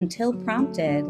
until prompted.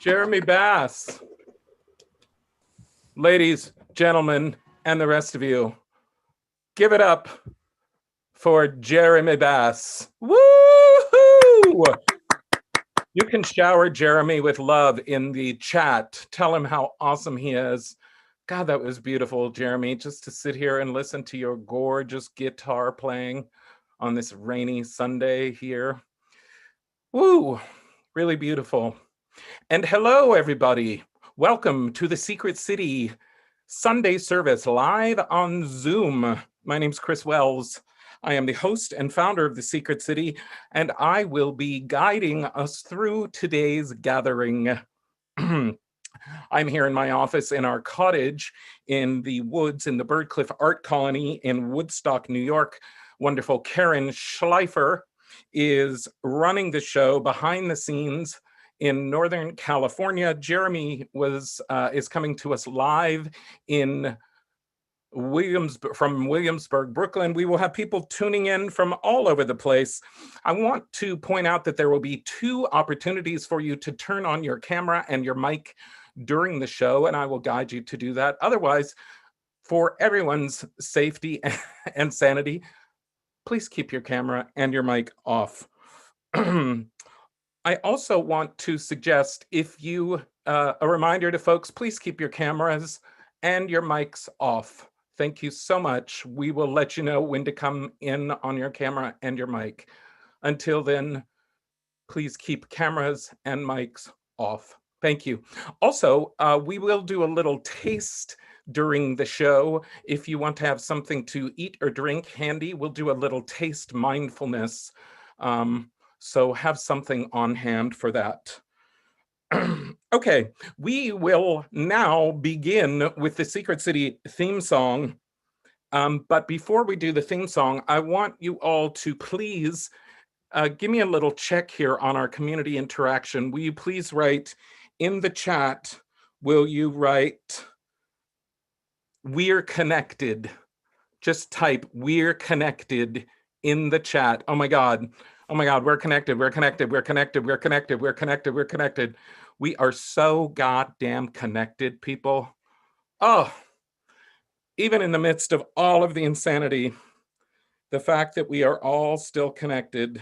Jeremy Bass. Ladies, gentlemen, and the rest of you, give it up for Jeremy Bass. Woo-hoo! You can shower Jeremy with love in the chat. Tell him how awesome he is. God, that was beautiful, Jeremy, just to sit here and listen to your gorgeous guitar playing on this rainy Sunday here. Woo, really beautiful. And hello, everybody. Welcome to the Secret City Sunday service live on Zoom. My name's Chris Wells. I am the host and founder of the Secret City, and I will be guiding us through today's gathering. I'm here in my office in our cottage in the woods in the Birdcliff Art Colony in Woodstock, New York. Wonderful Karen Schleifer is running the show behind the scenes in Northern California. Jeremy is coming to us live in from Williamsburg, Brooklyn. We will have people tuning in from all over the place. I want to point out that there will be 2 opportunities for you to turn on your camera and your mic during the show, and I will guide you to do that. Otherwise, for everyone's safety and sanity, please keep your camera and your mic off. I also want to suggest, if you, a reminder to folks, please keep your cameras and your mics off. Thank you so much. We will let you know when to come in on your camera and your mic. Until then, please keep cameras and mics off. Thank you. Also, we will do a little taste during the show. If you want to have something to eat or drink handy, we'll do a little taste mindfulness. So have something on hand for that. Okay, we will now begin with the Secret City theme song. But before we do the theme song, I want you all to please give me a little check here on our community interaction. Will you please write in the chat, will you write, "We're connected"? Just type "We're connected" in the chat. Oh my God. Oh my God, we're connected, we're connected, we're connected, we're connected, we're connected, we're connected. We are so goddamn connected, people. Oh, even in the midst of all of the insanity, the fact that we are all still connected.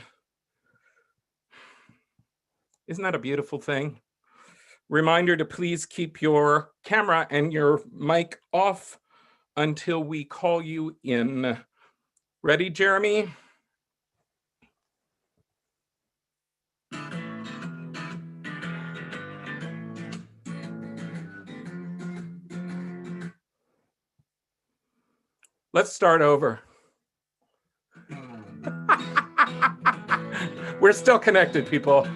Isn't that a beautiful thing? Reminder to please keep your camera and your mic off until we call you in. Ready, Jeremy? Let's start over. We're still connected, people.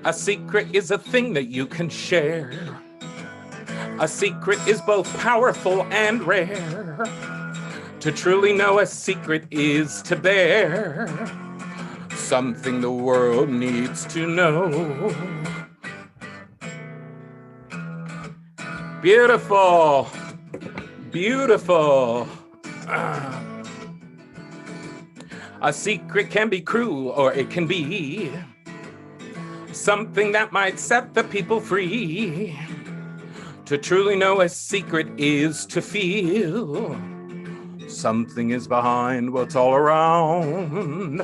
A secret is a thing that you can share. A secret is both powerful and rare. To truly know a secret is to bear something the world needs to know. Beautiful. Beautiful. A secret can be cruel, or it can be something that might set the people free. To truly know a secret is to feel something is behind what's all around.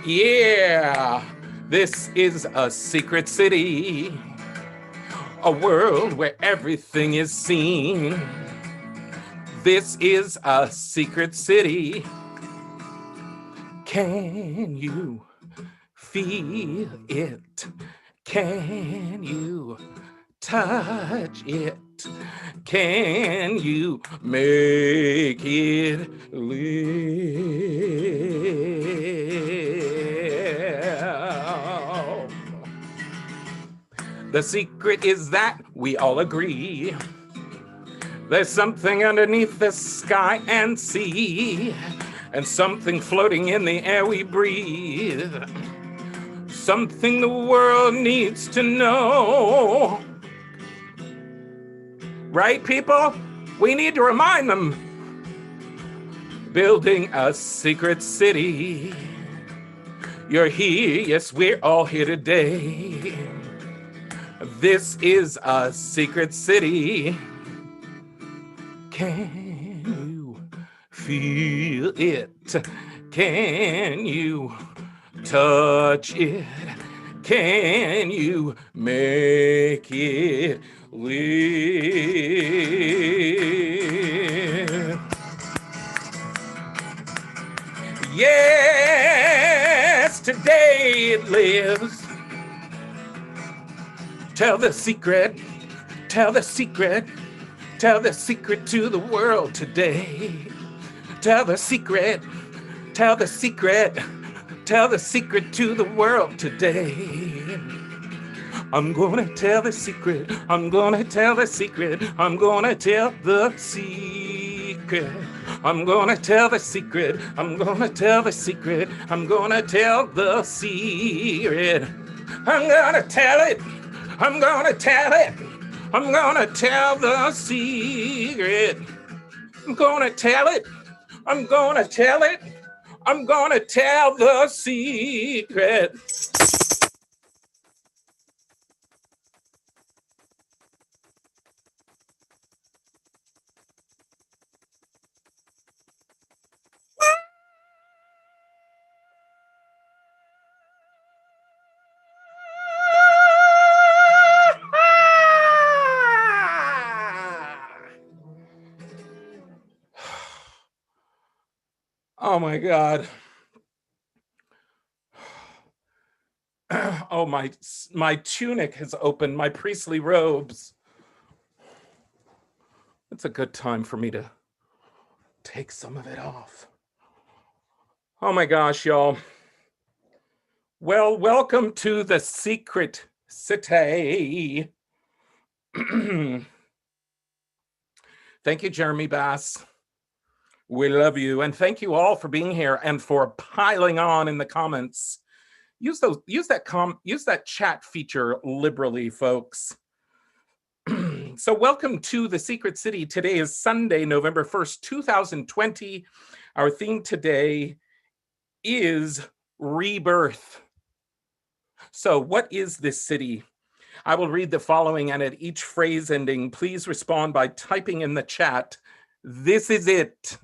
Yeah, this is a secret city, a world where everything is seen. This is a secret city. Can you feel it? Can you touch it? Can you make it live? The secret is that we all agree there's something underneath the sky and sea, and something floating in the air we breathe. Something the world needs to know. Right, people? We need to remind them. Building a secret city. You're here, yes, we're all here today. This is a secret city. Can you feel it? Can you touch it? Can you make it live? Yes, today it lives. Tell the secret, tell the secret, tell the secret to the world today. Tell the secret, tell the secret, tell the secret to the world today. I'm gonna tell the secret, I'm gonna tell the secret, I'm gonna tell the secret. I'm gonna tell the secret, I'm gonna tell the secret, I'm gonna tell the secret. I'm gonna tell it, I'm gonna tell it, I'm gonna tell the secret. I'm gonna tell it, I'm gonna tell it, I'm gonna tell the secret. Oh my God. Oh, my tunic has opened, my priestly robes. It's a good time for me to take some of it off. Oh my gosh, y'all. Well, welcome to the secret city. Thank you, Jeremy Bass, We love you. And thank you all for being here and for piling on in the comments. Use that chat feature liberally, folks. So welcome to the Secret City. Today is Sunday, November 1st, 2020. Our theme today is rebirth. So what is this city? I will read the following, and at each phrase ending, please respond by typing in the chat, "This is it."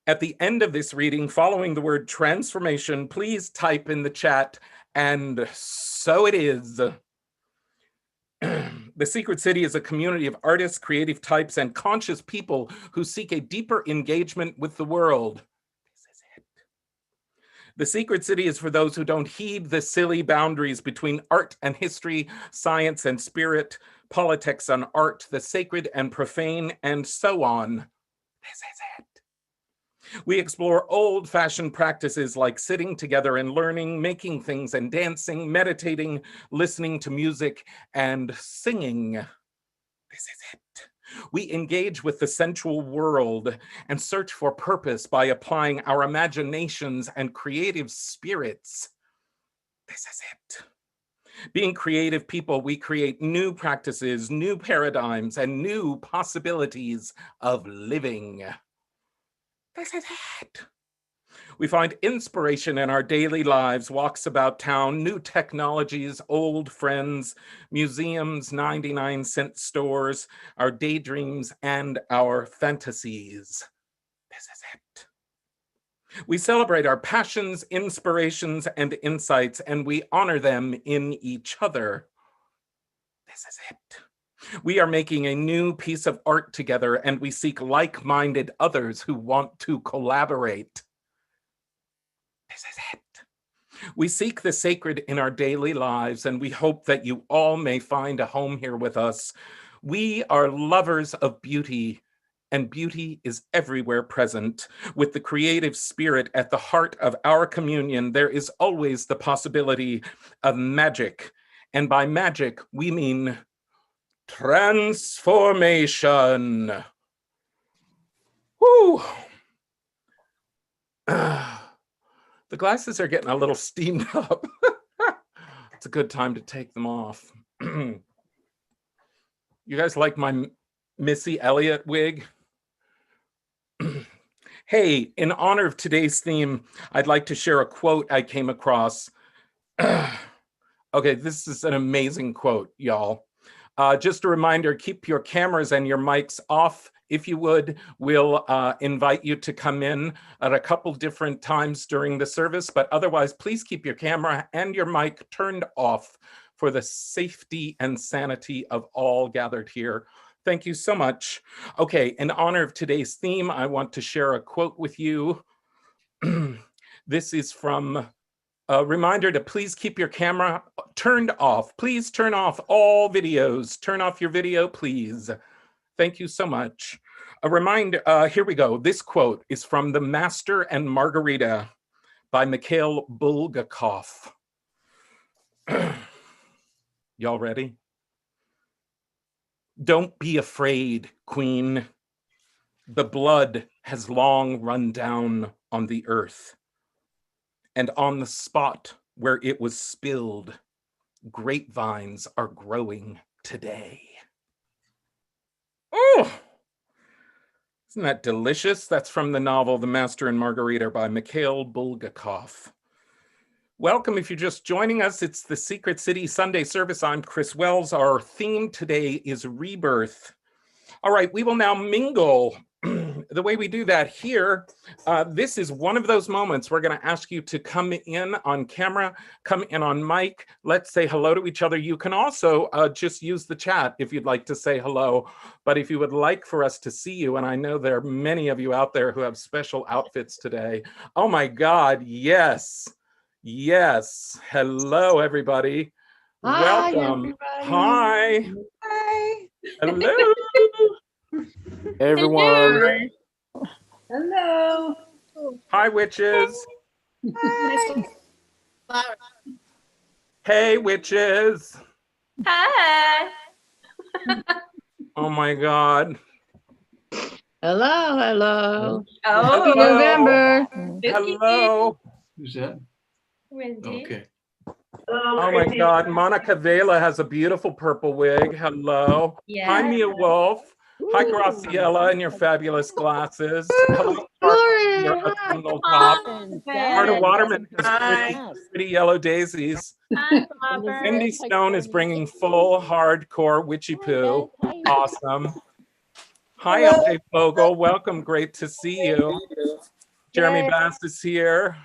At the end of this reading, following the word transformation, please type in the chat, "And so it is." The Secret City is a community of artists, creative types, and conscious people who seek a deeper engagement with the world. This is it. The Secret City is for those who don't heed the silly boundaries between art and history, science and spirit, politics and art, the sacred and profane, and so on. This is it. We explore old-fashioned practices like sitting together and learning, making things and dancing, meditating, listening to music, and singing. This is it. We engage with the sensual world and search for purpose by applying our imaginations and creative spirits. This is it. Being creative people, we create new practices, new paradigms, and new possibilities of living. This is it. We find inspiration in our daily lives, walks about town, new technologies, old friends, museums, 99-cent stores, our daydreams, and our fantasies. This is it. We celebrate our passions, inspirations, and insights, and we honor them in each other. This is it. We are making a new piece of art together, and we seek like-minded others who want to collaborate. This is it. We seek the sacred in our daily lives, and we hope that you all may find a home here with us. We are lovers of beauty, and beauty is everywhere present. With the creative spirit at the heart of our communion, there is always the possibility of magic. And by magic, we mean transformation. Whew. The glasses are getting a little steamed up. It's a good time to take them off. You guys like my Missy Elliott wig? Hey, in honor of today's theme, I'd like to share a quote I came across. Okay, this is an amazing quote, y'all. Just a reminder, keep your cameras and your mics off. If you would, we'll invite you to come in at a couple different times during the service, but otherwise, please keep your camera and your mic turned off for the safety and sanity of all gathered here. Thank you so much. Okay, in honor of today's theme, I want to share a quote with you. This is from a reminder to please keep your camera turned off. Please turn off all videos. Turn off your video, please. Thank you so much. A reminder, here we go. This quote is from The Master and Margarita by Mikhail Bulgakov. Y'all ready? Don't be afraid, Queen. The blood has long run down on the earth. And on the spot where it was spilled, grapevines are growing today. Oh, isn't that delicious? That's from the novel The Master and Margarita by Mikhail Bulgakov. Welcome if you're just joining us. It's the Secret City Sunday service. I'm Chris Wells. Our theme today is rebirth. All right, we will now mingle. The way we do that here, this is one of those moments we're going to ask you to come in on camera, come in on mic. Let's say hello to each other. You can also just use the chat if you'd like to say hello. But if you would like for us to see you, and I know there are many of you out there who have special outfits today. Oh my God, yes. Yes. Hello, everybody. Hi, welcome. everybody. Hi. Hi. Hello. Everyone. Hello. Hi, witches. Hi. Hey, witches. Hi. Oh my God. Hello, hello. Oh, Happy November. Hello. Who's that? Wendy. Okay. Oh my God, Monica Vela has a beautiful purple wig. Hello. Yeah. Hi, Mia Wolf. Hi, Graciela, in your fabulous glasses. Hello, Lauren, your hi. autumnal top. Marta Hi. Waterman has Hi. pretty yellow daisies. Hi, Bobber. Cindy Stone is bringing full hardcore witchy poo. Awesome. Hi, LJ Fogle. Welcome. Great to see you. Jeremy Bass is here.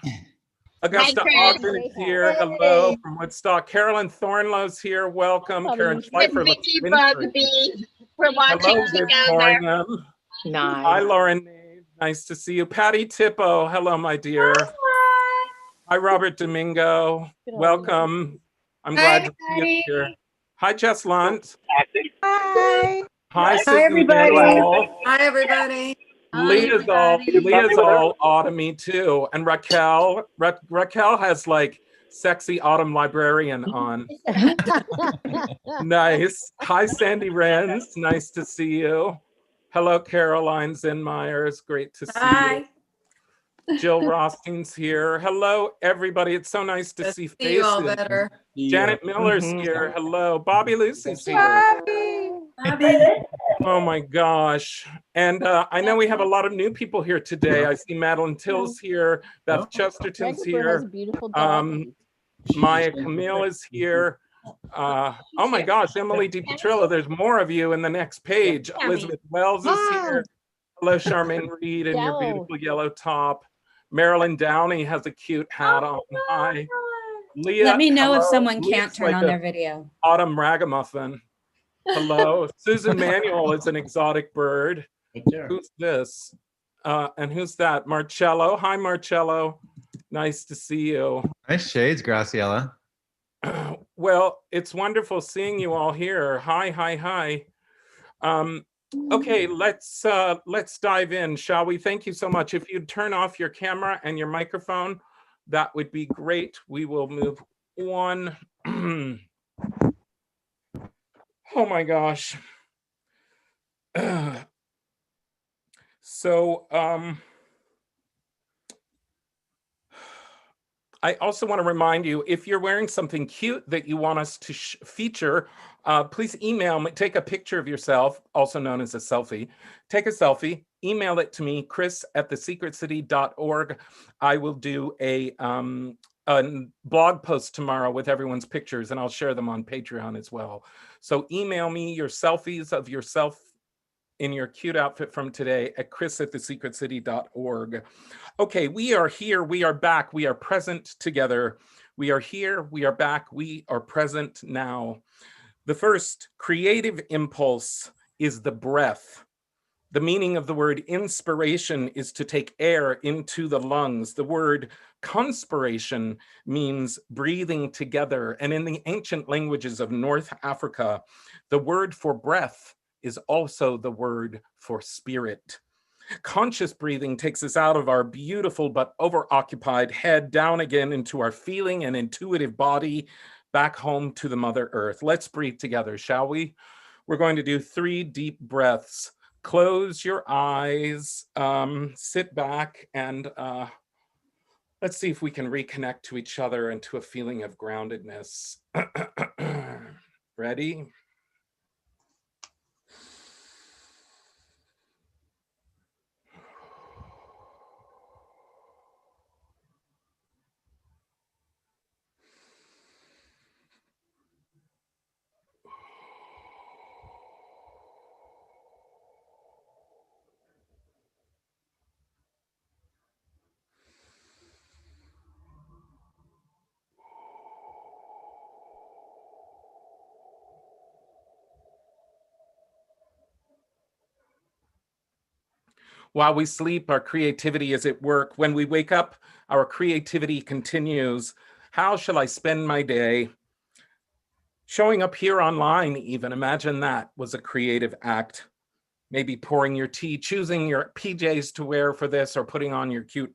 Augusta Ogden is here. Hello from Woodstock. Carolyn Thornlow's here. Welcome. Karen Schleifer looks Vicky wintry. Bugby. We're watching Hello, Viv together. Thornham. Hi, Nice. Lauren. Nave. Nice to see you. Patty Tippo. Hello, my dear. Hi, Robert Domingo. Welcome. I'm glad to see you here. Hi, Jess Lunt. Hi. Hi, Hi, Susan everybody. Manuel. Hi, everybody. Leah's all autumny too. And Raquel has like sexy autumn librarian on. Nice. Hi, Sandy Renz. Nice to see you. Hello, Caroline Zinmeyers. Great to see you. Jill Rothstein's here. Hello, everybody. It's so nice to see faces. You all better. Janet Miller's here. Hello. Bobby Lucy's here. Oh my gosh. And I know we have a lot of new people here today. I see Madeline Till's here. Beth Chesterton's here. Maya Camille is here. Oh my gosh, Emily DiPetrillo, there's more of you in the next page. Elizabeth Wells is here. Hello, Charmaine Reed in your beautiful yellow top. Marilyn Downey has a cute hat on. Hi. Leah, let me know hello. if someone Leah's can't turn like on their video. Autumn ragamuffin. Hello. Susan Manuel is an exotic bird. Who's this? And who's that? Marcello. Hi, Marcello. Nice to see you. Nice shades, Graciela. Well, it's wonderful seeing you all here. Hi. Okay, let's dive in, shall we? Thank you so much. If you'd turn off your camera and your microphone, that would be great. We will move on. Oh my gosh. So, I also want to remind you, if you're wearing something cute that you want us to feature, please email me, take a picture of yourself, also known as a selfie. Take a selfie, email it to me, chris@thesecretcity.org. I will do a blog post tomorrow with everyone's pictures, and I'll share them on Patreon as well. So email me your selfies of yourself in your cute outfit from today at chris@thesecretcity.org. Okay, we are here, we are back, we are present together. We are here, we are back, we are present now. The first creative impulse is the breath. The meaning of the word inspiration is to take air into the lungs. The word conspiration means breathing together. And in the ancient languages of North Africa, the word for breath is also the word for spirit. Conscious breathing takes us out of our beautiful but overoccupied head, down again into our feeling and intuitive body, back home to the Mother Earth. Let's breathe together, shall we? We're going to do 3 deep breaths. Close your eyes, sit back, and let's see if we can reconnect to each other and to a feeling of groundedness. Ready? While we sleep, our creativity is at work. When we wake up, our creativity continues. How shall I spend my day? Showing up here online even, imagine that was a creative act. Maybe pouring your tea, choosing your PJs to wear for this, or putting on your cute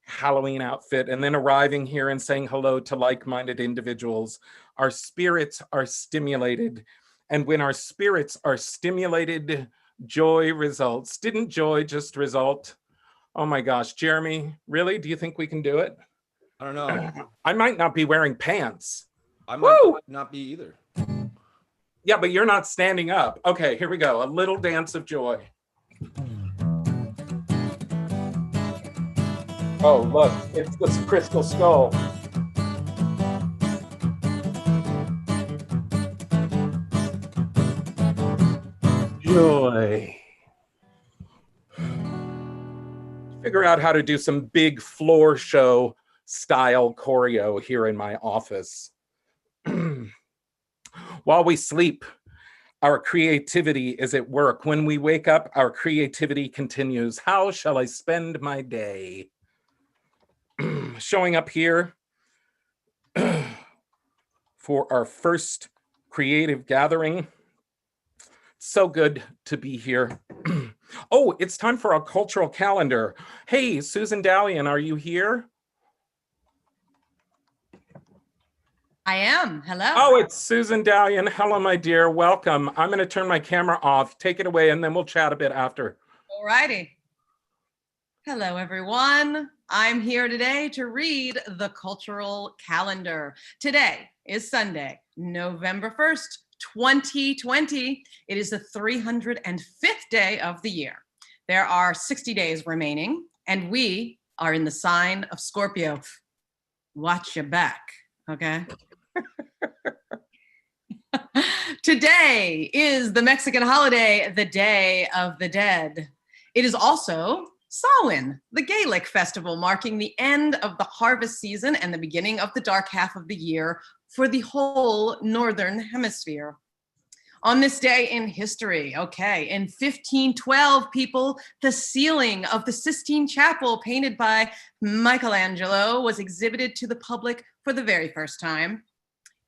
Halloween outfit, and then arriving here and saying hello to like-minded individuals. Our spirits are stimulated. And when our spirits are stimulated, Joy results. Didn't joy just result? Oh my gosh, Jeremy, really? Do you think we can do it? I don't know. I might not be wearing pants. I might Woo! not be either. Yeah, but you're not standing up. Okay, here we go. A little dance of joy. Oh, look, it's this crystal skull. Joy. Figure out how to do some big floor show style choreo here in my office. While we sleep, our creativity is at work. When we wake up, our creativity continues. How shall I spend my day? Showing up here for our first creative gathering. So good to be here. Oh, it's time for our cultural calendar. Hey, Susan Dallion, are you here? I am. Hello. Oh, it's Susan Dallion. Hello, my dear. Welcome. I'm going to turn my camera off. Take it away, and then we'll chat a bit after. All righty. Hello, everyone. I'm here today to read the cultural calendar. Today is Sunday, November 1st, 2020. It is the 305th day of the year. There are 60 days remaining, and we are in the sign of Scorpio. Watch your back, okay? Today is the Mexican holiday, the Day of the Dead. It is also Samhain, the Gaelic festival marking the end of the harvest season and the beginning of the dark half of the year for the whole Northern Hemisphere. On this day in history, okay, in 1512, people, the ceiling of the Sistine Chapel painted by Michelangelo was exhibited to the public for the very first time.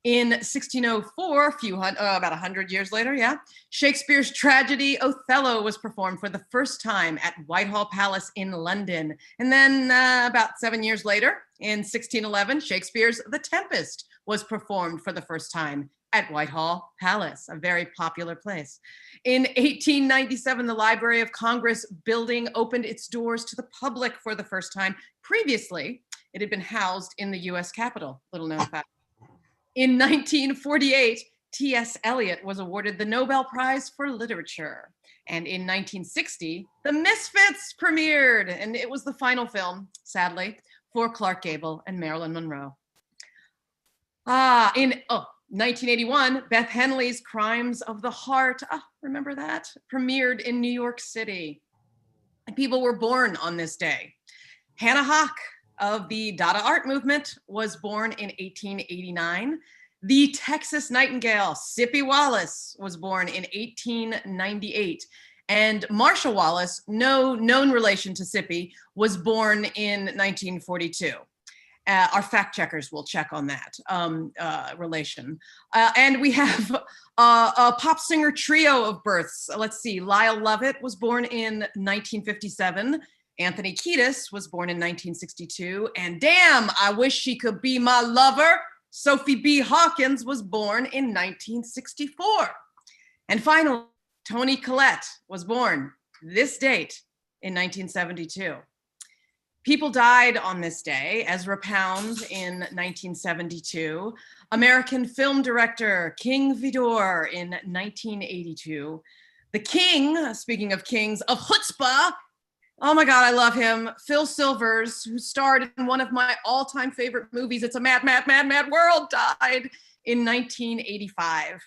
In 1604, about 100 years later, yeah, Shakespeare's tragedy Othello was performed for the first time at Whitehall Palace in London. And then about 7 years later, in 1611, Shakespeare's The Tempest was performed for the first time at Whitehall Palace, a very popular place. In 1897, the Library of Congress building opened its doors to the public for the first time. Previously, it had been housed in the US Capitol, little known fact. In 1948, T.S. Eliot was awarded the Nobel Prize for Literature. And in 1960, The Misfits premiered, and it was the final film, sadly, for Clark Gable and Marilyn Monroe. In 1981, Beth Henley's Crimes of the Heart, remember that? Premiered in New York City. And people were born on this day. Hannah Hoch of the Dada art movement was born in 1889. The Texas Nightingale, Sippy Wallace, was born in 1898. And Marsha Wallace, no known relation to Sippy, was born in 1942. Our fact checkers will check on that relation. And we have a pop singer trio of births. Let's see, Lyle Lovett was born in 1957. Anthony Kiedis was born in 1962. And damn, I wish she could be my lover. Sophie B. Hawkins was born in 1964. And finally, Toni Collette was born this date in 1972. People died on this day: Ezra Pound in 1972, American film director King Vidor in 1982, the king, speaking of kings, of chutzpah, oh my God, I love him, Phil Silvers, who starred in one of my all-time favorite movies, It's a Mad, Mad, Mad, Mad World, died in 1985.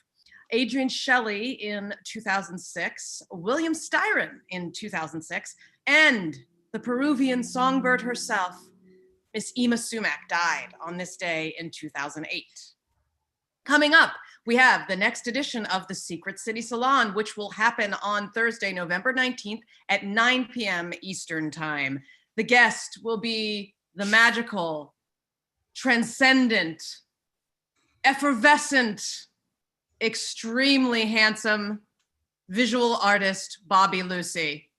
Adrian Shelley in 2006, William Styron in 2006, and the Peruvian songbird herself, Miss Ima Sumac, died on this day in 2008. Coming up, we have the next edition of the Secret City Salon, which will happen on Thursday, November 19th at 9 p.m. Eastern Time. The guest will be the magical, transcendent, effervescent, extremely handsome visual artist, Bobby Lucy.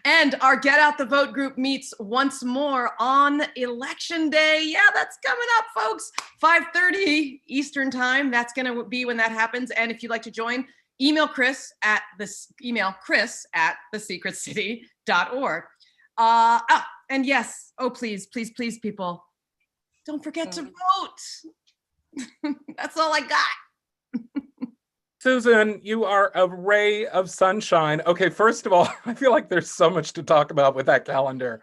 And our Get Out the Vote group meets once more on Election Day. Yeah, that's coming up, folks. 5:30 Eastern Time. That's going to be when that happens. And if you'd like to join, email Chris at thesecretcity.org. And yes, please, please, please, people, don't forget to vote. That's all I got. Susan, you are a ray of sunshine. Okay, first of all, I feel like there's so much to talk about with that calendar.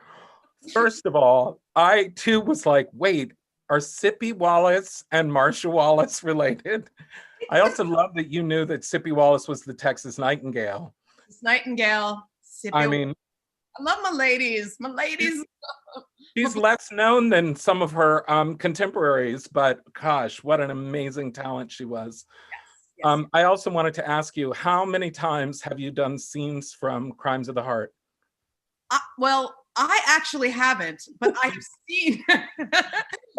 First of all, I too was like, wait, are Sippy Wallace and Marcia Wallace related? I also love that you knew that Sippy Wallace was the Texas Nightingale. Miss Nightingale. I mean, I love my ladies. My ladies. she's less known than some of her contemporaries, but gosh, what an amazing talent she was. Yes. I also wanted to ask you, how many times have you done scenes from Crimes of the Heart? Well, I actually haven't, but I have seen.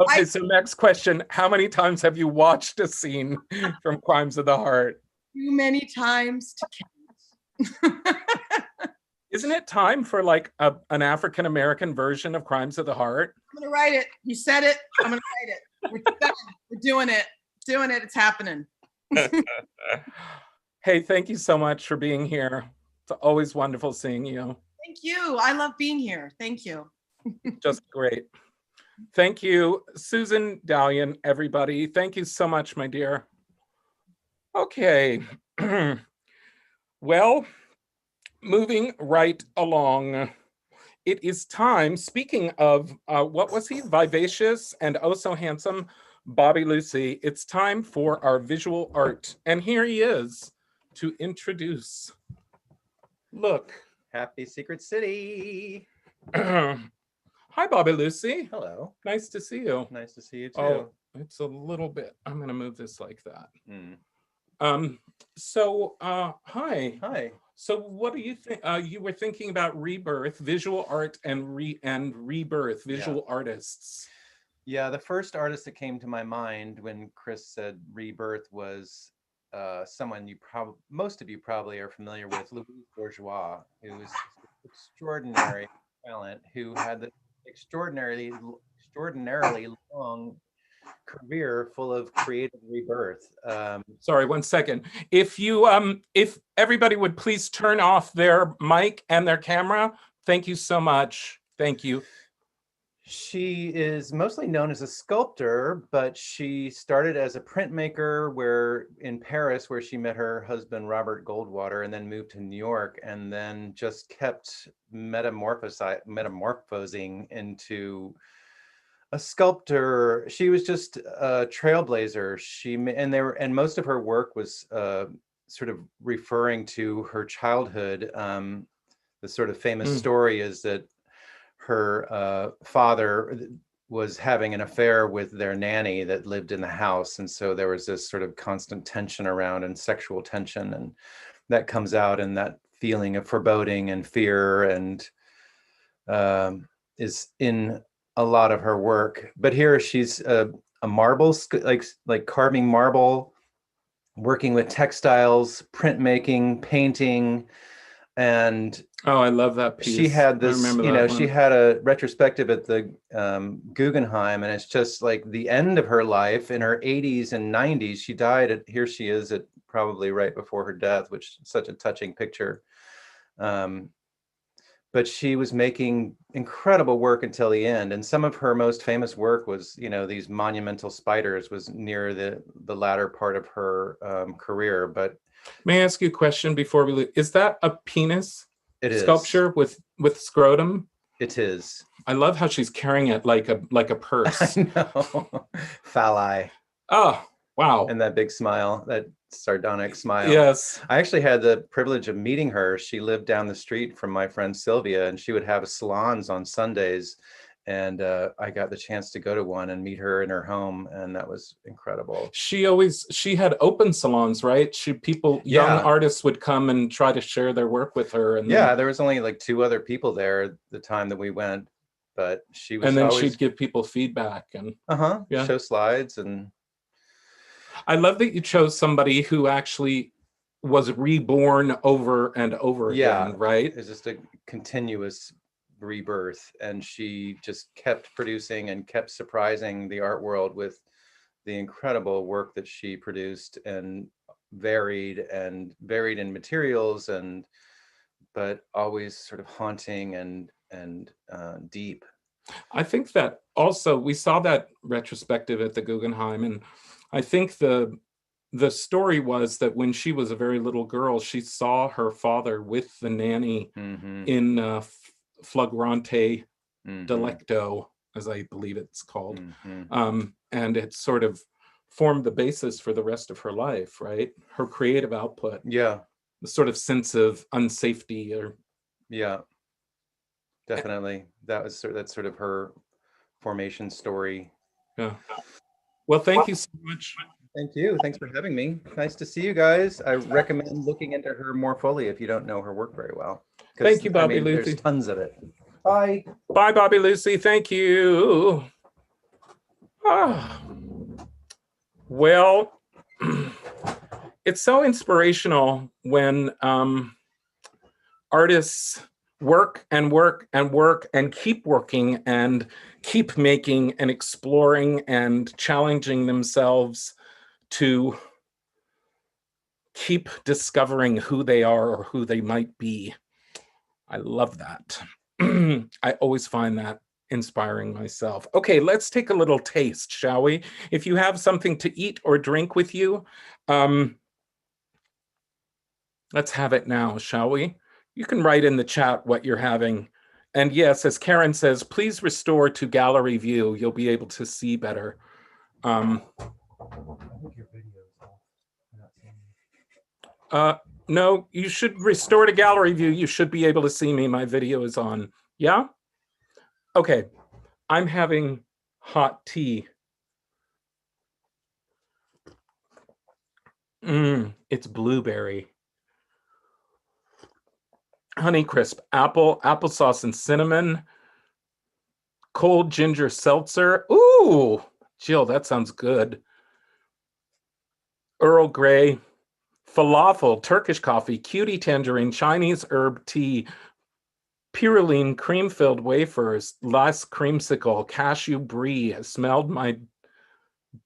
Okay, so next question. How many times have you watched a scene from Crimes of the Heart? Too many times to count. Isn't it time for like an African-American version of Crimes of the Heart? I'm going to write it. You said it. I'm going to write it. We're done. We're doing it. Doing it. It's happening. Hey, thank you so much for being here. It's always wonderful seeing you. Thank you. I love being here. Thank you. Just great. Thank you, Susan Dallion, everybody. Thank you so much, my dear. Okay. Well, moving right along. It is time, speaking of, what was he? Vivacious and oh so handsome, Bobby Lucy. It's time for our visual art. And here he is to introduce. Look. Happy Secret City. Hi, Bobby Lucy. Hello. Nice to see you. Nice to see you too. Oh, it's a little bit. I'm going to move this like that. Mm. So, hi. Hi. So what do you think? You were thinking about rebirth, visual art, and rebirth, visual artists. Yeah, the first artist that came to my mind when Chris said rebirth was someone most of you probably are familiar with, Louise Bourgeois, who was extraordinary talent, who had the extraordinarily long career full of creative rebirth. Sorry, one second. If everybody would please turn off their mic and their camera. Thank you so much. Thank you. She is mostly known as a sculptor, but she started as a printmaker in Paris, where she met her husband, Robert Goldwater, and then moved to New York, and then just kept metamorphosing into a sculptor. She was just a trailblazer. And most of her work was sort of referring to her childhood. The sort of famous story is that her father was having an affair with their nanny that lived in the house. And so there was this sort of constant tension around, and sexual tension. And that comes out in that feeling of foreboding and fear, and is in a lot of her work. But here she's a marble, like carving marble, working with textiles, printmaking, painting. And oh, I love that piece. She had this, she had a retrospective at the Guggenheim, and it's just like the end of her life in her 80s and 90s. She died here she is at probably right before her death, which is such a touching picture. But she was making incredible work until the end. And some of her most famous work was, these monumental spiders, was near the latter part of her career. But may I ask you a question before we leave? Is that a penis sculpture with scrotum? It is. I love how she's carrying it like a purse. I know. Phalli. Oh, wow. And that big smile, that sardonic smile. Yes. I actually had the privilege of meeting her. She lived down the street from my friend Sylvia, and she would have salons on Sundays. And I got the chance to go to one and meet her in her home, and that was incredible. She had open salons, right? Young artists would come and try to share their work with her. And there was only like 2 other people there the time that we went, but she was. And then she'd give people feedback and show slides. And I love that you chose somebody who actually was reborn over and over again, right? It's just a continuous rebirth, and she just kept producing and kept surprising the art world with the incredible work that she produced. And varied in materials, but always sort of haunting and deep. I think that also we saw that retrospective at the Guggenheim, and I think the story was that when she was a very little girl, she saw her father with the nanny in flagrante delicto, as I believe it's called. And it sort of formed the basis for the rest of her life, right? Her creative output. Yeah. The sort of sense of unsafety or. Yeah, definitely. That's sort of her formation story. Yeah. Well, thank you so much. Thank you. Thanks for having me. Nice to see you guys. I recommend looking into her more fully if you don't know her work very well. Thank you, Bobby Lucy. There's tons of it. Bye. Bye, Bobby Lucy. Thank you. Well, it's so inspirational when artists work and work and work and keep working and keep making and exploring and challenging themselves to keep discovering who they are or who they might be. I love that. I always find that inspiring myself. Okay, let's take a little taste, shall we? If you have something to eat or drink with you, let's have it now, shall we? You can write in the chat what you're having. And yes, as Karen says, please restore to gallery view. You'll be able to see better. I think your video is off. I'm not seeing you. No, you should restore to gallery view. You should be able to see me. My video is on. Yeah? Okay. I'm having hot tea. It's blueberry. Honeycrisp, apple, applesauce and cinnamon, cold ginger seltzer. Ooh, Jill, that sounds good. Earl Grey, falafel, Turkish coffee, cutie tangerine, Chinese herb tea, pyrroline cream-filled wafers, last creamsicle, cashew brie, I smelled my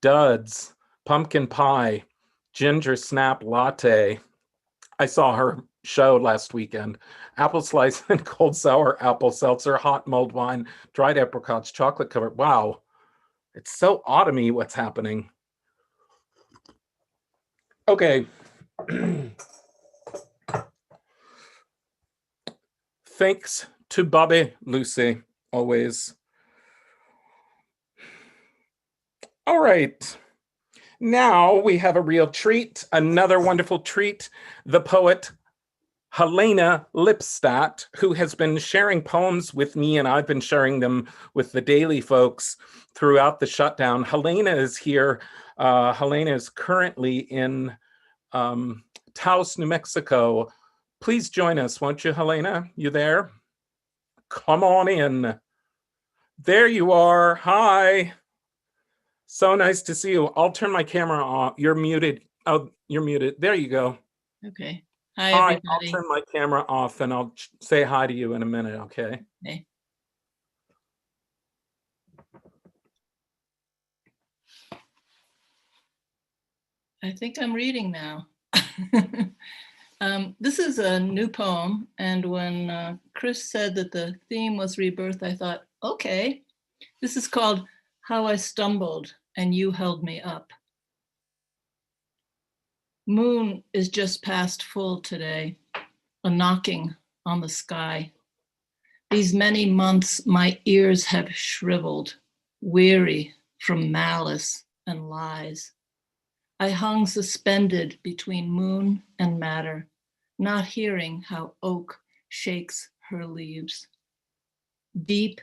duds, pumpkin pie, ginger snap latte. I saw her show last weekend. Apple slice and cold sour apple seltzer, hot mulled wine, dried apricots, chocolate covered. Wow, it's so autumny what's happening. Okay. Thanks to Bobby Lucy, always. All right. Now we have a real treat, another wonderful treat. The poet Helena Lipstadt, who has been sharing poems with me, and I've been sharing them with the Daily folks throughout the shutdown. Helena is here. Helena is currently in Taos, New Mexico. Please join us, won't you, Helena? You there? Come on in. There you are. Hi. So nice to see you. I'll turn my camera off. You're muted. Oh, you're muted. There you go. Okay. Hi, Hi, everybody. I'll turn my camera off and I'll say hi to you in a minute, okay? Okay. I think I'm reading now. This is a new poem, and when Chris said that the theme was rebirth, I thought, okay, this is called How I Stumbled and You Held Me Up. Moon is just past full today, a knocking on the sky. These many months my ears have shriveled, weary from malice and lies. I hung suspended between moon and matter, not hearing how oak shakes her leaves. Deep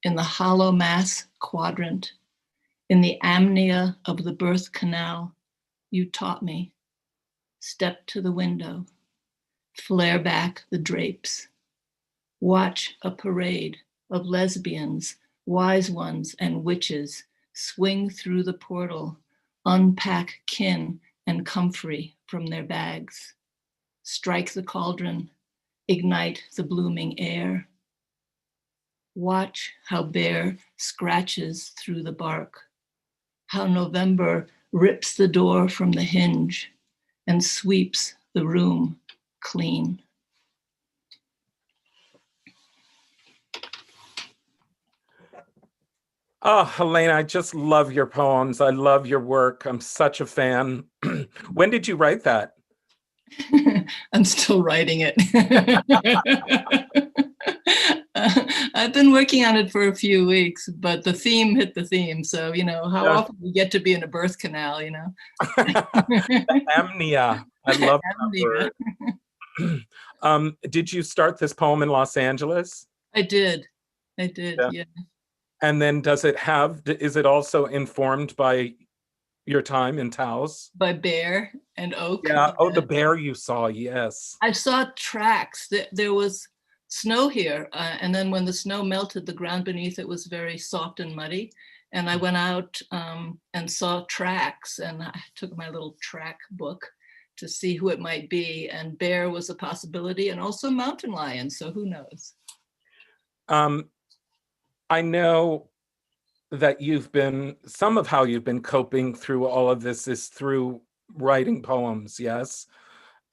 in the hollow mass quadrant, in the amnia of the birth canal, you taught me. Step to the window, flare back the drapes, watch a parade of lesbians, wise ones, and witches swing through the portal, unpack kin and comfrey from their bags, strike the cauldron, ignite the blooming air. Watch how bear scratches through the bark, how November rips the door from the hinge, and sweeps the room clean. Oh, Helena, I just love your poems. I love your work. I'm such a fan. When did you write that? I'm still writing it. I've been working on it for a few weeks, but the theme hit the theme. So, you know, how often we get to be in a birth canal, you know? Amnia. I love that Amnia. word. Did you start this poem in Los Angeles? I did, yeah. And then is it also informed by your time in Taos? By bear and oak. Yeah. Oh, the bear you saw, yes. I saw tracks. There was snow here. And then when the snow melted, the ground beneath it was very soft and muddy. And I went out and saw tracks, and I took my little track book to see who it might be. And bear was a possibility, and also mountain lion. So who knows? I know that some of how you've been coping through all of this is through writing poems, yes?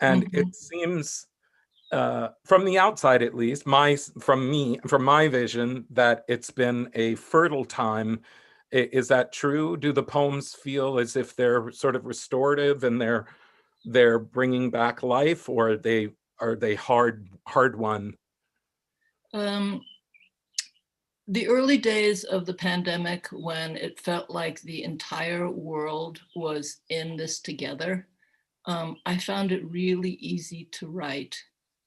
And it seems, from the outside at least, from my vision, that it's been a fertile time. Is that true? Do the poems feel as if they're sort of restorative and they're bringing back life, or are they hard won? The early days of the pandemic, when it felt like the entire world was in this together, I found it really easy to write.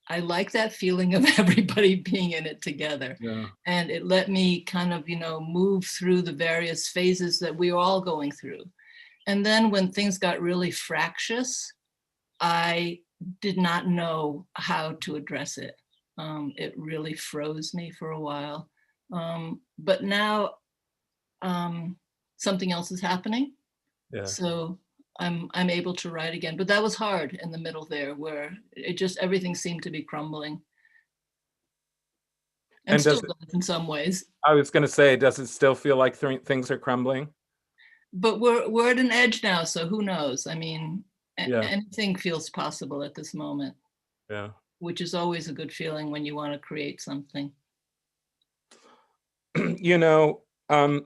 I like that feeling of everybody being in it together. Yeah. And it let me kind of, you know, move through the various phases that we were all going through. And then when things got really fractious, I did not know how to address it. It really froze me for a while. But now something else is happening. Yeah. So I'm able to write again. But that was hard in the middle there, where everything seemed to be crumbling. And still does in some ways. I was going to say, does it still feel like things are crumbling? But we're at an edge now, so who knows? I mean, anything feels possible at this moment. Yeah. Which is always a good feeling when you want to create something. You know,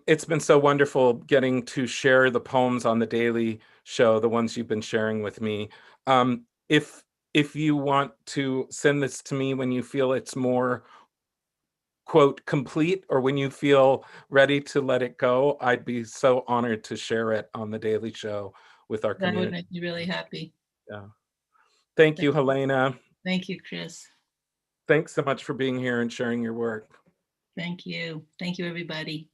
it's been so wonderful getting to share the poems on the Daily Show, the ones you've been sharing with me. If you want to send this to me when you feel it's more, quote, complete, or when you feel ready to let it go, I'd be so honored to share it on the Daily Show with our community. That would make me really happy. Yeah. Thank you, Helena. Thank you, Chris. Thanks so much for being here and sharing your work. Thank you. Thank you, everybody.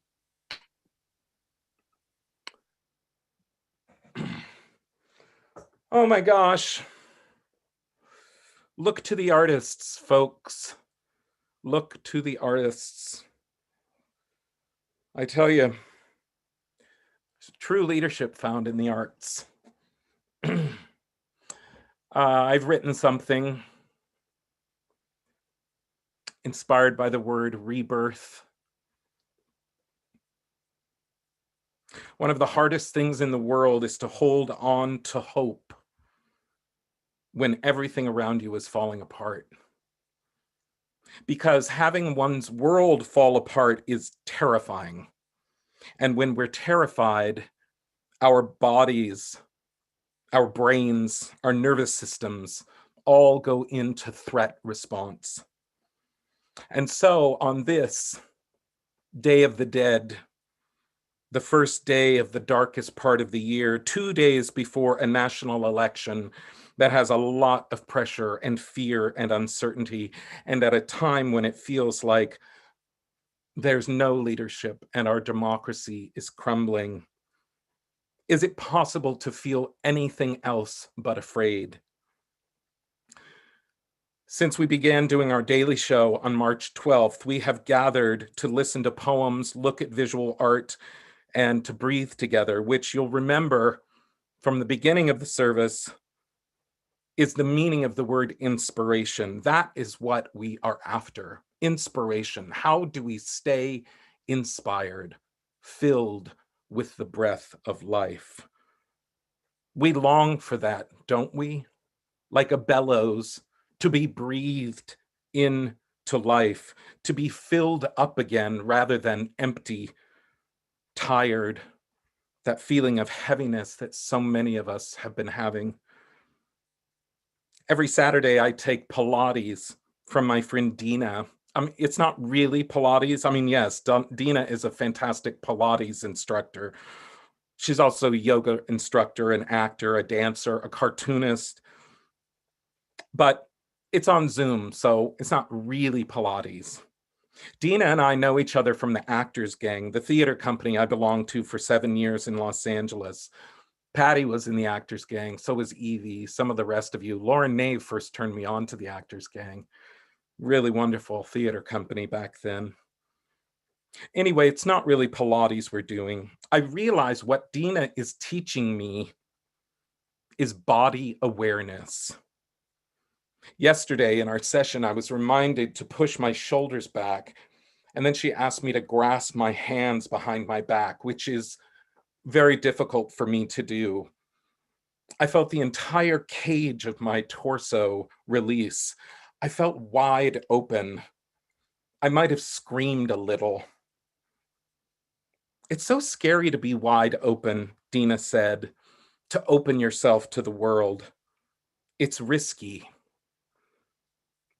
Oh my gosh. Look to the artists, folks. Look to the artists. I tell you, there's true leadership found in the arts. I've written something inspired by the word rebirth. One of the hardest things in the world is to hold on to hope when everything around you is falling apart. Because having one's world fall apart is terrifying. And when we're terrified, our bodies, our brains, our nervous systems all go into threat response. And so on this Day of the Dead, the first day of the darkest part of the year, 2 days before a national election that has a lot of pressure and fear and uncertainty, and at a time when it feels like there's no leadership and our democracy is crumbling, is it possible to feel anything else but afraid? Since we began doing our daily show on March 12th, we have gathered to listen to poems, look at visual art, and to breathe together, which you'll remember from the beginning of the service is the meaning of the word inspiration. That is what we are after, inspiration. How do we stay inspired, filled with the breath of life? We long for that, don't we? Like a bellows, to be breathed into life, to be filled up again rather than empty, tired, that feeling of heaviness that so many of us have been having. Every Saturday, I take Pilates from my friend Dina. It's not really Pilates. I mean, yes, Dina is a fantastic Pilates instructor. She's also a yoga instructor, an actor, a dancer, a cartoonist, but it's on Zoom, so it's not really Pilates. Dina and I know each other from the Actors Gang, the theater company I belonged to for 7 years in Los Angeles. Patty was in the Actors Gang, so was Evie, some of the rest of you. Lauren Nave first turned me on to the Actors Gang. Really wonderful theater company back then. Anyway, it's not really Pilates we're doing. I realize what Dina is teaching me is body awareness. Yesterday in our session, I was reminded to push my shoulders back, and then she asked me to grasp my hands behind my back, which is very difficult for me to do. I felt the entire cage of my torso release. I felt wide open. I might have screamed a little. It's so scary to be wide open, Dina said, to open yourself to the world. It's risky.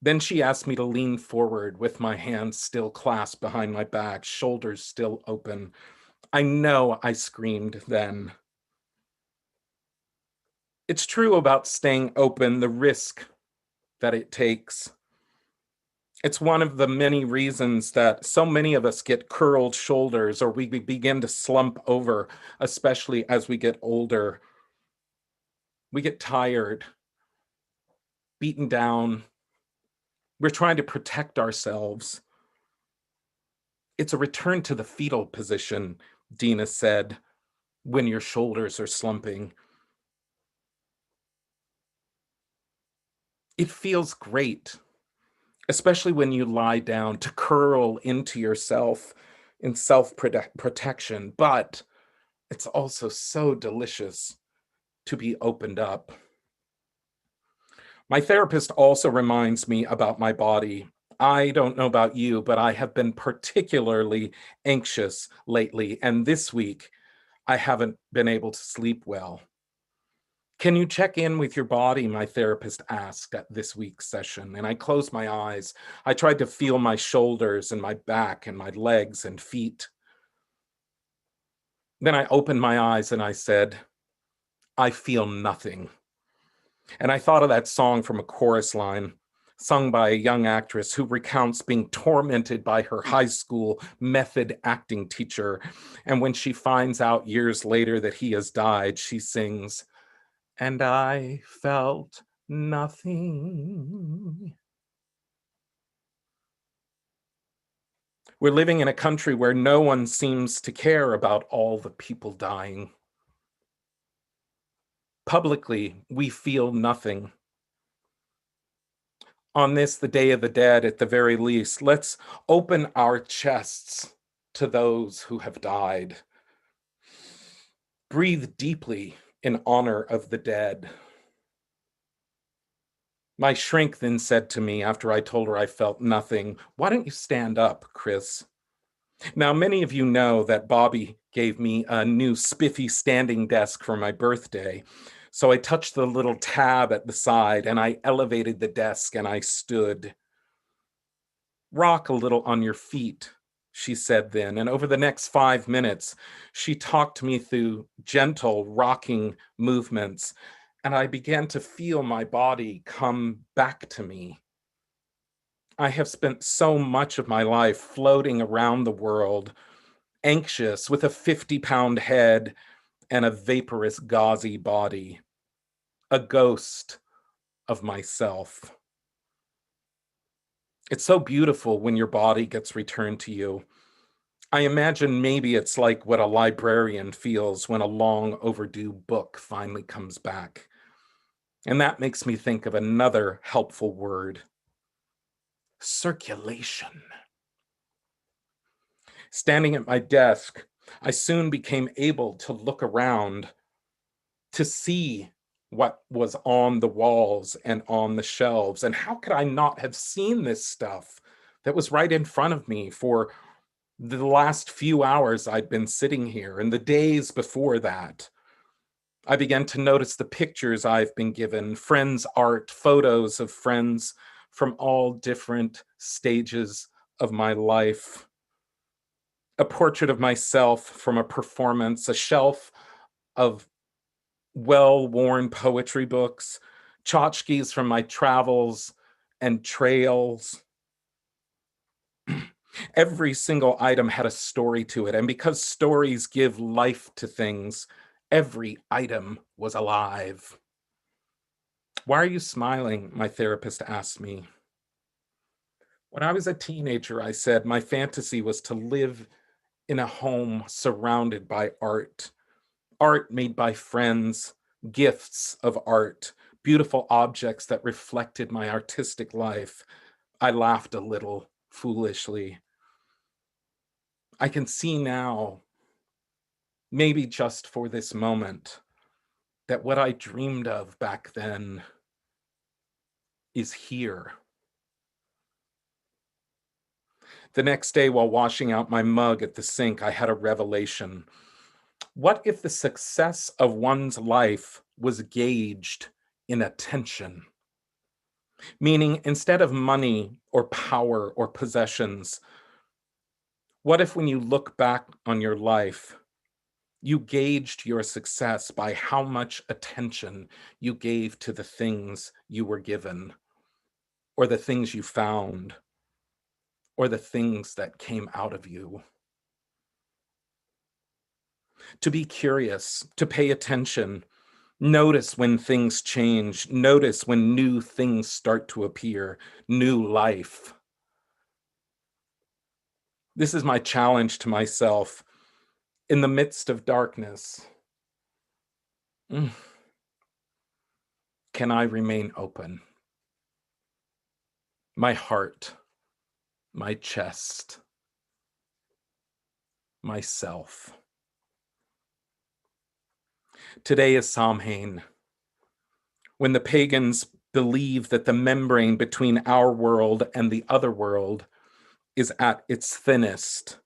Then she asked me to lean forward with my hands still clasped behind my back, shoulders still open. I know I screamed then. It's true about staying open, the risk that it takes. It's one of the many reasons that so many of us get curled shoulders or we begin to slump over, especially as we get older. We get tired, beaten down. We're trying to protect ourselves. It's a return to the fetal position, Dina said, when your shoulders are slumping. It feels great, especially when you lie down, to curl into yourself in self-protection, but it's also so delicious to be opened up. My therapist also reminds me about my body. I don't know about you, but I have been particularly anxious lately, and this week I haven't been able to sleep well. Can you check in with your body? My therapist asked at this week's session, and I closed my eyes. I tried to feel my shoulders and my back and my legs and feet. Then I opened my eyes and I said, I feel nothing. And I thought of that song from a chorus line sung by a young actress who recounts being tormented by her high school method acting teacher. And when she finds out years later that he has died, she sings, and I felt nothing. We're living in a country where no one seems to care about all the people dying. Publicly, we feel nothing. On this, the Day of the Dead, at the very least, let's open our chests to those who have died. Breathe deeply in honor of the dead. My shrink then said to me after I told her I felt nothing, why don't you stand up, Chris? Now, many of you know that Bobby gave me a new spiffy standing desk for my birthday. So I touched the little tab at the side and I elevated the desk and I stood. Rock a little on your feet, she said then. And over the next 5 minutes, she talked me through gentle rocking movements. And I began to feel my body come back to me. I have spent so much of my life floating around the world, anxious with a 50-pound head and a vaporous, gauzy body, a ghost of myself. It's so beautiful when your body gets returned to you. I imagine maybe it's like what a librarian feels when a long overdue book finally comes back. And that makes me think of another helpful word: circulation. Standing at my desk, I soon became able to look around. to see what was on the walls and on the shelves. And how could I not have seen this stuff that was right in front of me for the last few hours I'd been sitting here and the days before that? I began to notice the pictures I've been given, friends' art, photos of friends from all different stages of my life. A portrait of myself from a performance, a shelf of well-worn poetry books, tchotchkes from my travels and trails. Every single item had a story to it, and because stories give life to things, every item was alive. Why are you smiling? My therapist asked me. When I was a teenager, I said my fantasy was to live in a home surrounded by art, art made by friends, gifts of art, beautiful objects that reflected my artistic life. I laughed a little foolishly. I can see now, maybe just for this moment, that what I dreamed of back then is here. The next day, while washing out my mug at the sink, I had a revelation. What if the success of one's life was gauged in attention? Meaning, instead of money or power or possessions, what if when you look back on your life, you gauged your success by how much attention you gave to the things you were given, or the things you found, or the things that came out of you? To be curious, to pay attention, notice when things change, notice when new things start to appear, new life. This is my challenge to myself in the midst of darkness. Can I remain open? My heart, my chest, myself. Today is Samhain, when the pagans believe that the membrane between our world and the other world is at its thinnest,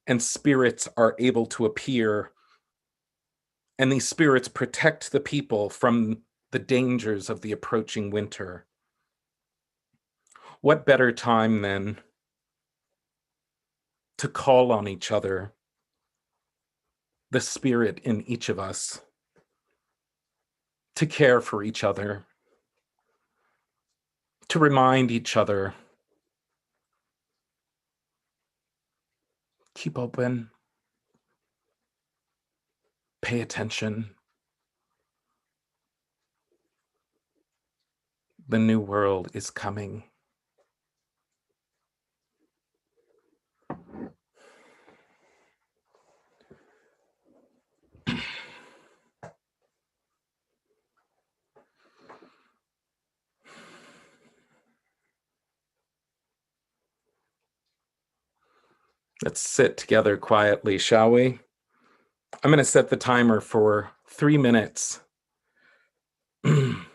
and spirits are able to appear, and these spirits protect the people from the dangers of the approaching winter. What better time then to call on each other, the spirit in each of us, to care for each other, to remind each other, keep open, pay attention. The new world is coming. Let's sit together quietly, shall we? I'm going to set the timer for 3 minutes. And,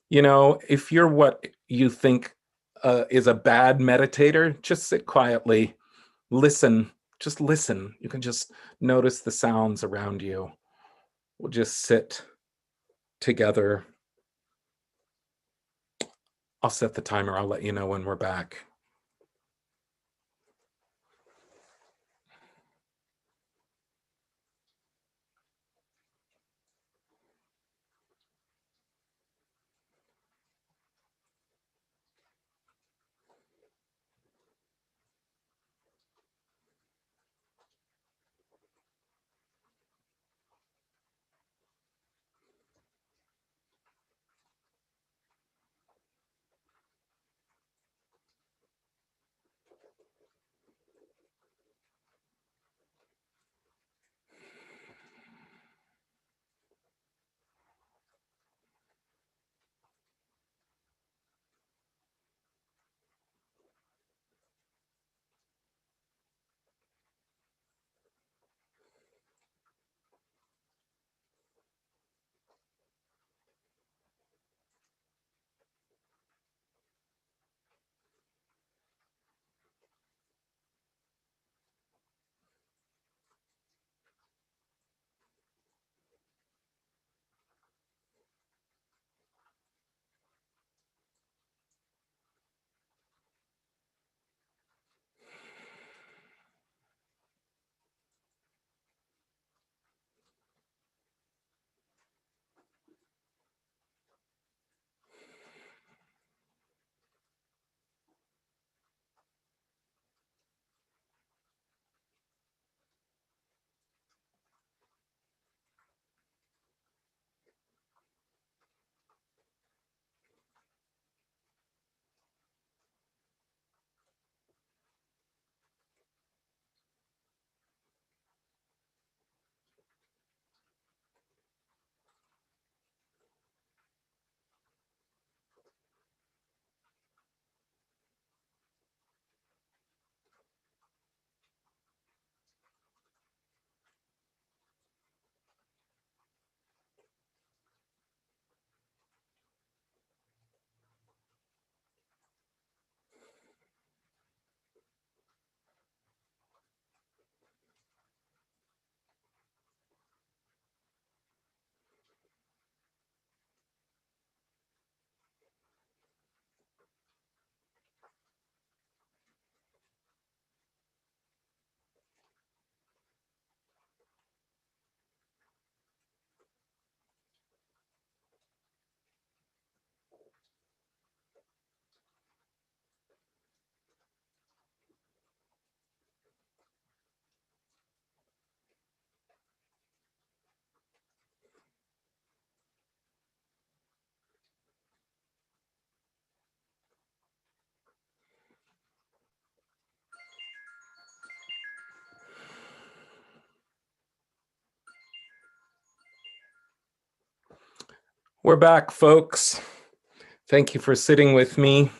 if you're what you think is a bad meditator, just sit quietly, listen, just listen. You can just notice the sounds around you. We'll just sit together. I'll set the timer. I'll let you know when we're back. We're back, folks. Thank you for sitting with me.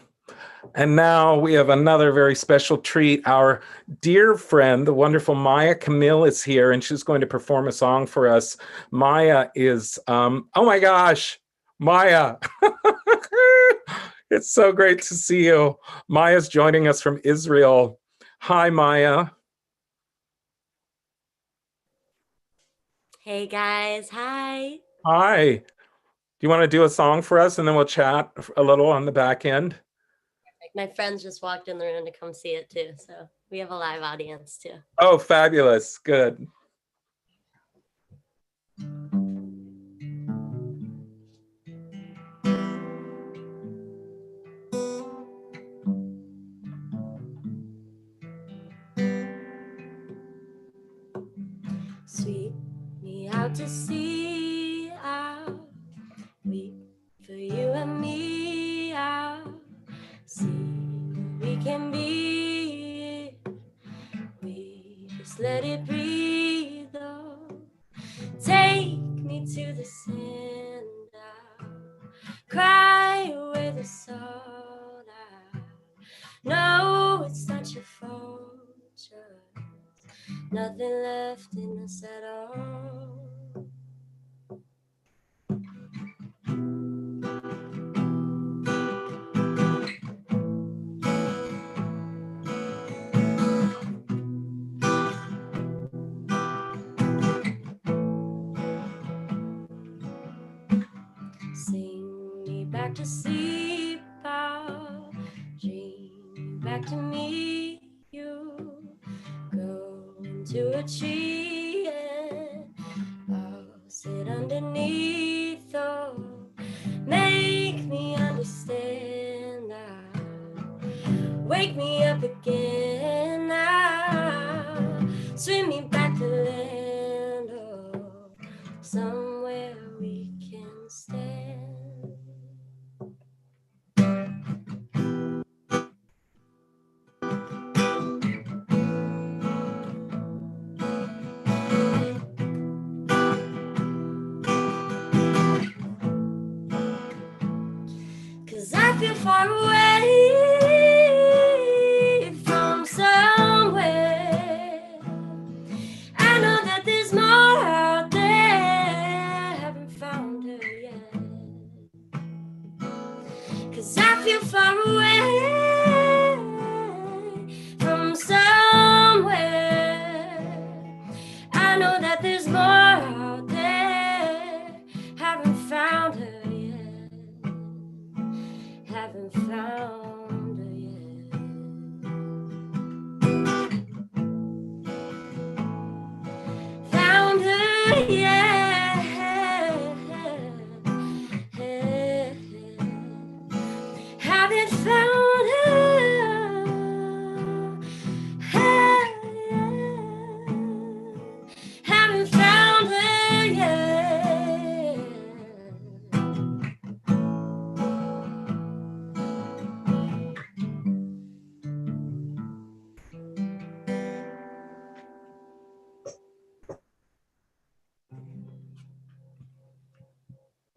And now we have another very special treat. Our dear friend, the wonderful Maya Camille, is here, and she's going to perform a song for us. Maya is, oh my gosh, Maya. It's so great to see you. Maya's joining us from Israel. Hi, Maya. Hey guys, hi. Hi. Do you want to do a song for us, and then we'll chat a little on the back end? My friends just walked in the room to come see it too, so we have a live audience too. Oh, fabulous. Good. Sweep me out to sea, I'll weep for you and me. I'll see what we can be. We just let it breathe. Oh, take me to the sand. I'll cry away the salt. No, it's not your fault. Nothing left in us at all. Sing me back to sleep, I'll dream you back to me. You go into a tree and I'll sit underneath. Oh, make me understand now. Wake me up again now. Swim me back to land. Oh, somewhere we can stand. Cause I feel far away from somewhere. I know that there's more out there, haven't found her yet. Cause I feel far away from somewhere. I know that there's more out there, haven't found her yet. Haven't found her yet. Found her yet. Haven't found her yet. Haven't found her yet.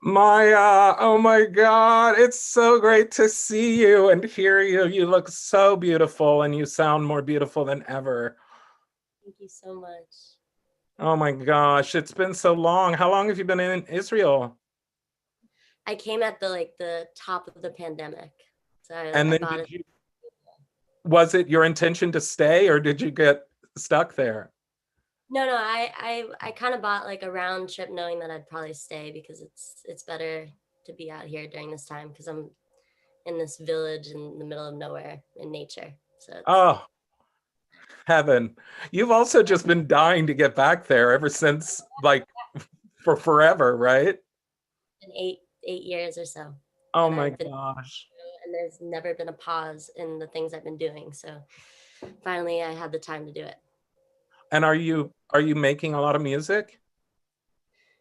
Maya, oh my God, it's so great to see you and hear you. You look so beautiful and you sound more beautiful than ever. Thank you so much. Oh my gosh, it's been so long. How long have you been in Israel? I came at the top of the pandemic. So And I then got it. was it your intention to stay or did you get stuck there? No, I kind of bought like a round trip knowing that I'd probably stay because it's better to be out here during this time because I'm in this village in the middle of nowhere in nature. So Oh, heaven. You've also just been dying to get back there ever since, like, for forever, right? in eight years or so. Oh And my I've been, gosh. and there's never been a pause in the things I've been doing. So finally I had the time to do it. And are you making a lot of music?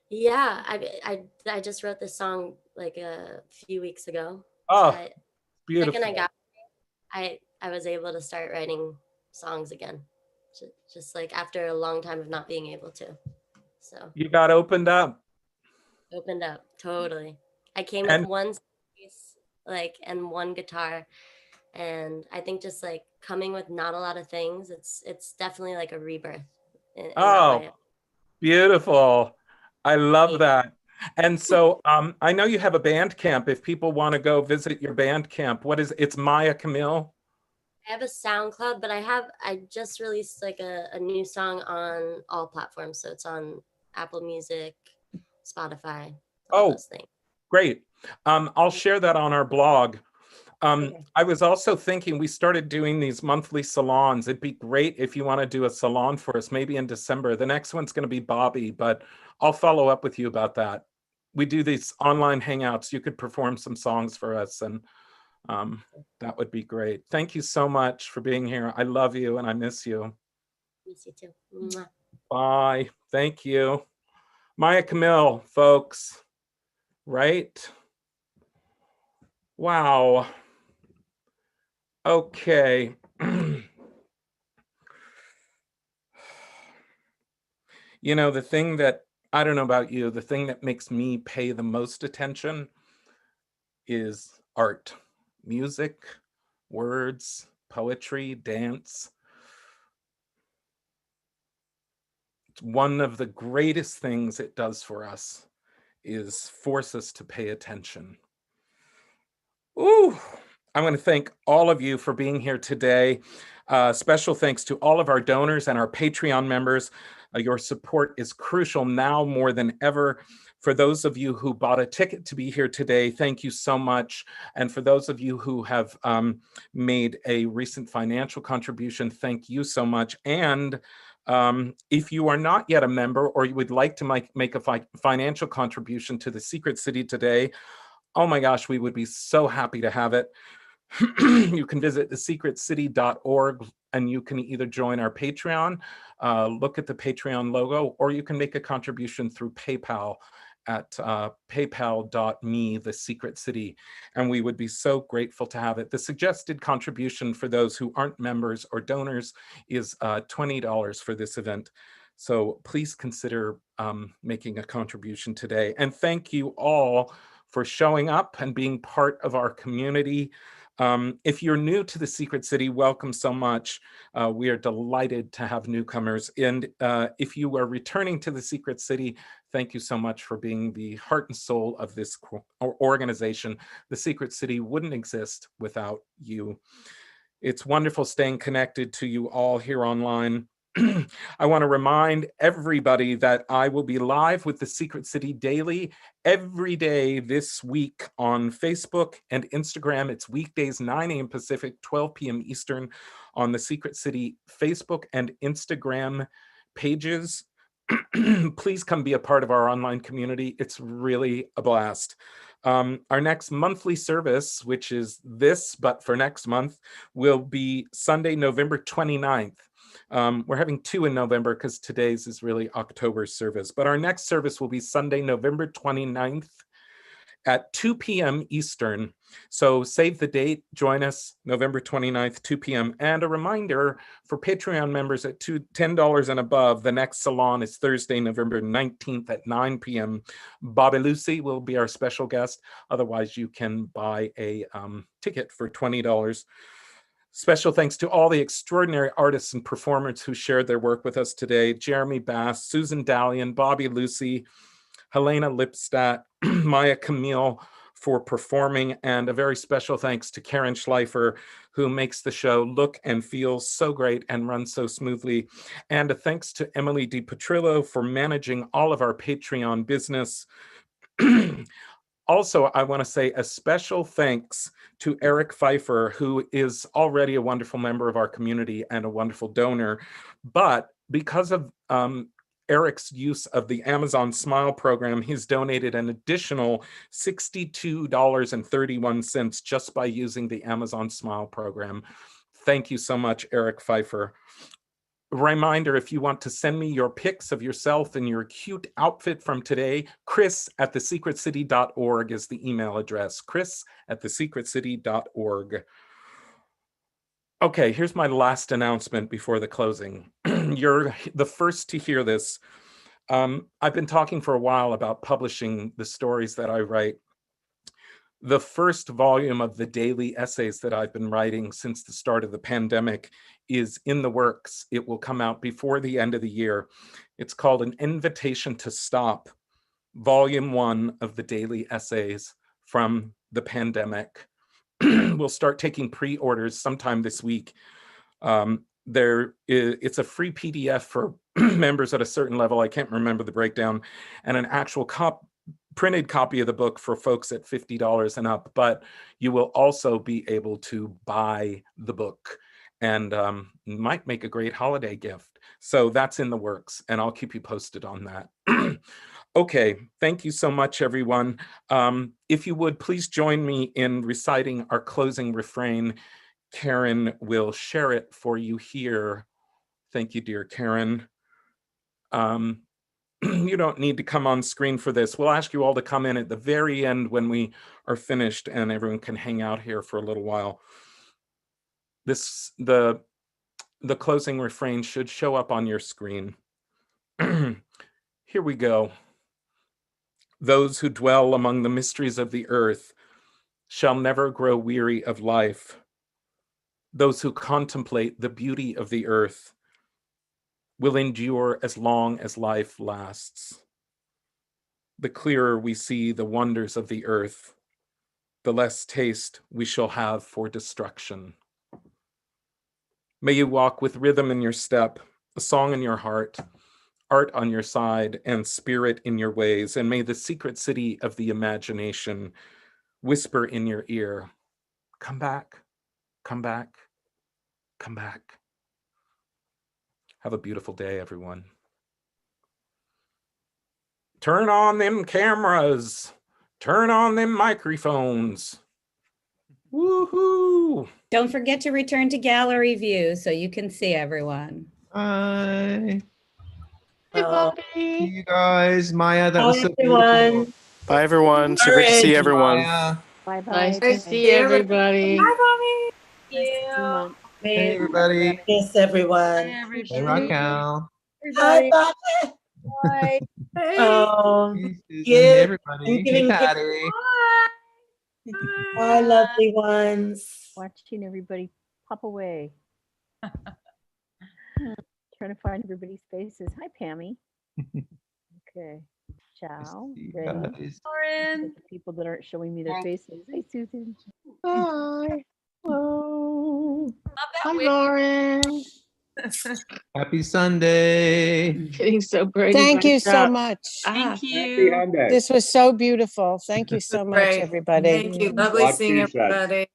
Yeah, I just wrote this song like a few weeks ago. Oh, So beautiful. second I got I was able to start writing songs again. Just like after a long time of not being able to. So You got opened up. opened up totally. I came with one piece, like, and one guitar. And I think just like coming with not a lot of things, it's definitely like a rebirth in that way. Beautiful. I love Yeah. that. And so I know you have a band camp. If people want to go visit your band camp, what is it's Maya Camille? I have a SoundCloud, but I just released like a new song on all platforms. So it's on Apple Music, Spotify, all Oh, those things. great. I'll share that on our blog. Okay. I was also thinking we started doing these monthly salons. It'd be great if you want to do a salon for us, maybe in December. The next one's going to be Bobby, but I'll follow up with you about that. We do these online hangouts. You could perform some songs for us, and that would be great. Thank you so much for being here. I love you and I miss you. Miss you too. Mwah. Bye. Thank you. Maya Camille, folks. Right? Wow. Okay. You know, the thing that, I don't know about you, the thing that makes me pay the most attention is art, music, words, poetry, dance. It's one of the greatest things it does for us is force us to pay attention. Ooh, I want to thank all of you for being here today. Special thanks to all of our donors and our Patreon members. Your support is crucial now more than ever. For those of you who bought a ticket to be here today, thank you so much. And for those of you who have made a recent financial contribution, thank you so much. And if you are not yet a member or you would like to make a financial contribution to the Secret City today, oh my gosh, we would be so happy to have it. You can visit thesecretcity.org and you can either join our Patreon, look at the Patreon logo, or you can make a contribution through PayPal at paypal.me, the Secret City. And we would be so grateful to have it. The suggested contribution for those who aren't members or donors is $20 for this event. So please consider making a contribution today. And thank you all for showing up and being part of our community. If you're new to the Secret City, welcome so much. We are delighted to have newcomers. And if you are returning to the Secret City, thank you so much for being the heart and soul of this organization. The Secret City wouldn't exist without you. It's wonderful staying connected to you all here online. I want to remind everybody that I will be live with the Secret City Daily every day this week on Facebook and Instagram. It's weekdays, 9 a.m. Pacific, 12 p.m. Eastern on the Secret City Facebook and Instagram pages. Please come be a part of our online community. It's really a blast. Our next monthly service, which is this, but for next month, will be Sunday, November 29th. We're having 2 in November because today's is really October's service. But our next service will be Sunday, November 29th at 2 p.m. Eastern. So save the date, join us November 29th, 2 p.m. And a reminder for Patreon members at $10 and above, the next salon is Thursday, November 19th at 9 p.m. Bobby Lucy will be our special guest. Otherwise, you can buy a ticket for $20. Special thanks to all the extraordinary artists and performers who shared their work with us today. Jeremy Bass, Susan Dallion, Bobby Lucy, Helena Lipstadt, Maya Camille for performing, and a very special thanks to Karen Schleifer, who makes the show look and feel so great and run so smoothly. And a thanks to Emily DiPetrillo for managing all of our Patreon business. Also, I want to say a special thanks to Eric Pfeiffer, who is already a wonderful member of our community and a wonderful donor. But because of Eric's use of the Amazon Smile program, he's donated an additional $62.31 just by using the Amazon Smile program. Thank you so much, Eric Pfeiffer. Reminder, if you want to send me your pics of yourself and your cute outfit from today, chris@thesecretcity.org is the email address, chris@thesecretcity.org. Okay, here's my last announcement before the closing. You're the first to hear this. I've been talking for a while about publishing the stories that I write. The first volume of the daily essays that I've been writing since the start of the pandemic is in the works. It will come out before the end of the year. It's called An Invitation to Stop, Volume 1 of the daily essays from the pandemic. We'll start taking pre-orders sometime this week. It's a free PDF for members at a certain level. I can't remember the breakdown, and an actual printed copy of the book for folks at $50 and up, but you will also be able to buy the book, and might make a great holiday gift. So that's in the works, and I'll keep you posted on that. Okay, thank you so much, everyone. If you would, please join me in reciting our closing refrain. Karen will share it for you here. Thank you, dear Karen. You don't need to come on screen for this. We'll ask you all to come in at the very end when we are finished and everyone can hang out here for a little while. The closing refrain should show up on your screen. Here we go. Those who dwell among the mysteries of the earth shall never grow weary of life. Those who contemplate the beauty of the earth will endure as long as life lasts. The clearer we see the wonders of the earth, the less taste we shall have for destruction. May you walk with rhythm in your step, a song in your heart, art on your side, and spirit in your ways, and may the secret city of the imagination whisper in your ear, come back, come back, come back. Have a beautiful day, everyone. Turn on them cameras. Turn on them microphones. Woohoo! Don't forget to return to gallery view so you can see everyone. Bye. Bye. See you guys. Maya, that was Bye, so everyone. beautiful. Bye, everyone. So great to see everyone. Maya. Bye-bye. Nice to see everybody. Bye, Mommy. Thank you. Hey, everybody. Yes, everyone. Hey, Raquel. Hi, Bye. Bye. Oh, Hey, Susan. you. Hey, everybody. I'm Hey, giving Patty. Bye, lovely ones. Watching everybody pop away. Trying to find everybody's faces. Hi, Pammy. Okay. Ciao. See you Ready? guys. Lauren. The people that aren't showing me their faces. Hey, Susan. Bye. Hello. Love that Hi, wig. Lauren. Happy Sunday. Getting so pretty. Thank you so much. Thank you. This was so beautiful. Thank you so much, Right. everybody. Thank you. Lovely seeing everybody.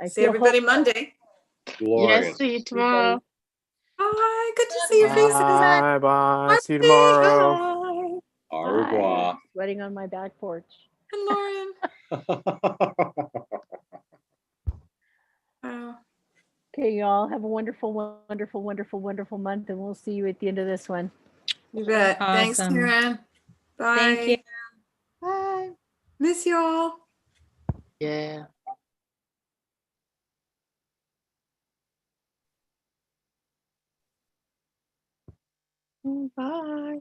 I See feel everybody hopeful. Monday. Yes, see you tomorrow. Bye. Good to see your faces. Bye, bye. See you Monday. tomorrow. Au revoir. Sweating on my back porch. And Lauren. Okay, y'all have a wonderful, wonderful, wonderful, wonderful month, and we'll see you at the end of this one. You bet. Thanks, Awesome. Karen. Bye. Thank you. Bye. Miss y'all. Yeah. Bye.